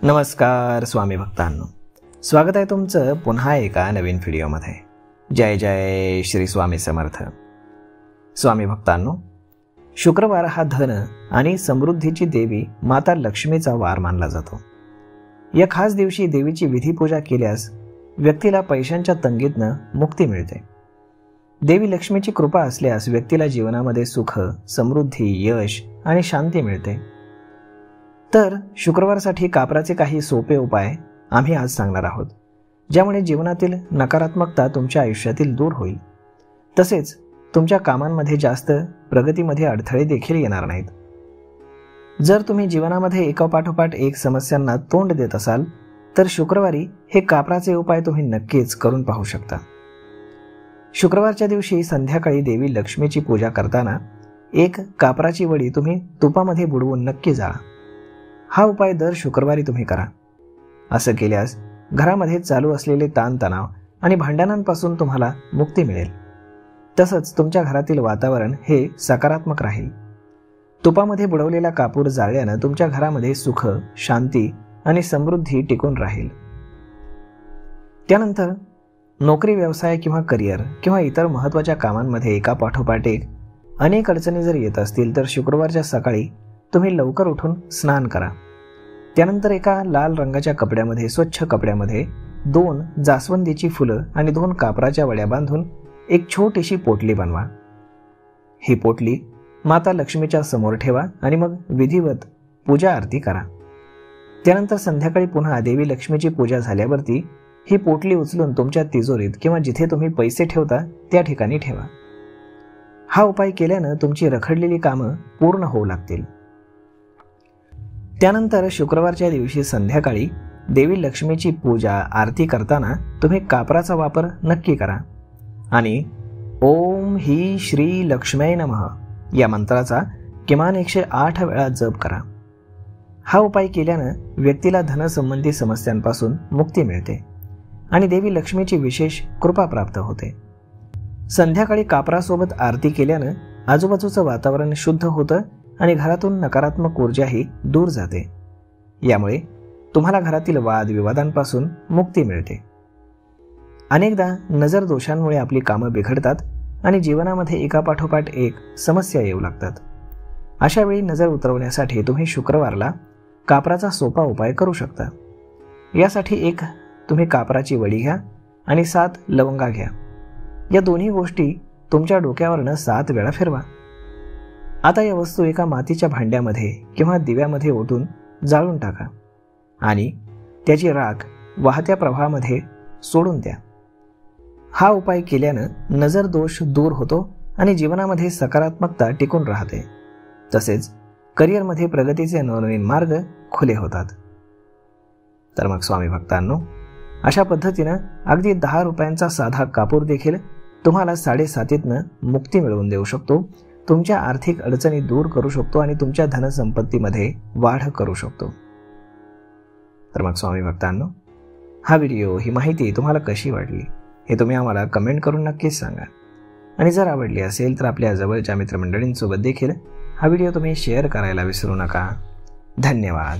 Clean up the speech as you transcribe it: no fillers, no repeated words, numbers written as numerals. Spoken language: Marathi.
नमस्कार स्वामी भक्तांनो, स्वागत आहे तुमचं पुन्हा एका नवीन व्हिडिओमध्ये। जय जय श्री स्वामी समर्थ। स्वामी भक्तांनो, शुक्रवार हा धन आणि समृद्धीची देवी माता लक्ष्मीचा वार मानला जातो। या खास दिवशी देवीची विधिपूजा केल्यास व्यक्तीला पैशांच्या तंगीतनं मुक्ती मिळते। देवी लक्ष्मीची कृपा असल्यास व्यक्तीला जीवनामध्ये सुख, समृद्धी, यश आणि शांती मिळते। तर शुक्रवारसाठी कापराचे काही सोपे उपाय आम्ही आज सांगणार आहोत, ज्यामुळे जीवनातील नकारात्मकता तुमच्या आयुष्यातील दूर होईल। तसेच तुमच्या कामांमध्ये जास्त प्रगतीमध्ये अडथळे देखील येणार नाहीत। जर तुम्ही जीवनामध्ये एकापाठोपाठ एक समस्यांना तोंड देत असाल तर शुक्रवारी हे कापराचे उपाय तुम्ही नक्कीच करून पाहू शकता। शुक्रवारच्या दिवशी संध्याकाळी देवी लक्ष्मीची पूजा करताना एक कापराची वडी तुम्ही तुपामध्ये बुडवून नक्की जाळा। हा उपाय दर शुक्रवारी तुम्ही करा। असं केल्यास घरामध्ये चालू असलेले ताणतणाव आणि भांडणांपासून तुम्हाला मुक्ती मिळेल। तसंच तुमच्या घरातील वातावरण हे सकारात्मक राहील। तुपामध्ये बुडवलेला कापूर जाळल्यानं तुमच्या घरामध्ये सुख, शांती आणि समृद्धी टिकून राहील। त्यानंतर नोकरी, व्यवसाय किंवा करिअर किंवा इतर महत्त्वाच्या कामांमध्ये एकापाठोपाठ एक अनेक अडचणी जर येत असतील तर शुक्रवारच्या सकाळी तुम्ही लवकर उठून स्नान करा। त्यानंतर एका लाल रंगाच्या कपड्यामध्ये, स्वच्छ कपड्यामध्ये 2 जास्वंदीची फुलं आणि 2 कापराच्या वड्या बांधून एक छोटीशी पोटली बनवा। ही पोटली माता लक्ष्मीच्या समोर ठेवा आणि मग विधिवत पूजा आरती करा। त्यानंतर संध्याकाळी पुन्हा देवी लक्ष्मीची पूजा झाल्यावरती ही पोटली उचलून तुमच्या तिजोरीत किंवा जिथे तुम्ही पैसे ठेवता त्या ठिकाणी ठेवा। हा उपाय केल्यानं तुमची रखडलेली कामं पूर्ण होऊ लागतील। त्यानंतर शुक्रवारच्या दिवशी संध्याकाळी देवी लक्ष्मीची पूजा आरती करताना तुम्ही कापराचा वापर नक्की करा आणि ओम ही श्री लक्ष्म्यै नमः या मंत्राचा किमान 108 वेळा जप करा। हा उपाय केल्यानं व्यक्तीला धनसंबंधी समस्यांपासून मुक्ती मिळते आणि देवी लक्ष्मीची विशेष कृपा प्राप्त होते। संध्याकाळी कापरासोबत आरती केल्यानं आजूबाजूचं वातावरण शुद्ध होतं आणि घरातून नकारात्मक ऊर्जाही दूर जाते। यामुळे तुम्हाला घरातील वादविवादांपासून मुक्ती मिळते। अनेकदा नजर दोषांमुळे आपली कामं बिघडतात आणि जीवनामध्ये एकापाठोपाठ एक समस्या येऊ लागतात। अशा वेळी नजर उतरवण्यासाठी तुम्ही शुक्रवारला कापराचा सोपा उपाय करू शकता। यासाठी एक तुम्ही कापराची वडी घ्या आणि 7 लवंगा घ्या। या दोन्ही गोष्टी तुमच्या डोक्यावरनं 7 वेळा फिरवा। आता या वस्तू एका मातीच्या भांड्यामध्ये किंवा दिव्यामध्ये ओतून जाळून टाका आणि त्याची राख वाहत्या प्रवाहामध्ये सोडून द्या। हा उपाय केल्यानं नजर दोष दूर होतो आणि जीवनामध्ये सकारात्मकता टिकून राहते। तसेच करिअरमध्ये प्रगतीचे नवनवीन मार्ग खुले होतात। तर मग स्वामी भक्तांनो, अशा पद्धतीनं अगदी 10 रुपयांचा साधा कापूर देखील तुम्हाला 7.5 मुक्ती मिळवून देऊ शकतो, तुमच्या आर्थिक अडचणी दूर करू शकतो आणि तुमच्या धनसंपत्तीमध्ये वाढ करू शकतो। तर मग स्वामी भक्तांनो, हा व्हिडिओ, ही माहिती तुम्हाला कशी वाटली हे तुम्ही आम्हाला कमेंट करून नक्कीच सांगा। आणि जर आवडली असेल तर आपल्या जवळच्या मित्रमंडळींसोबत देखील हा व्हिडिओ तुम्ही शेअर करायला विसरू नका। धन्यवाद।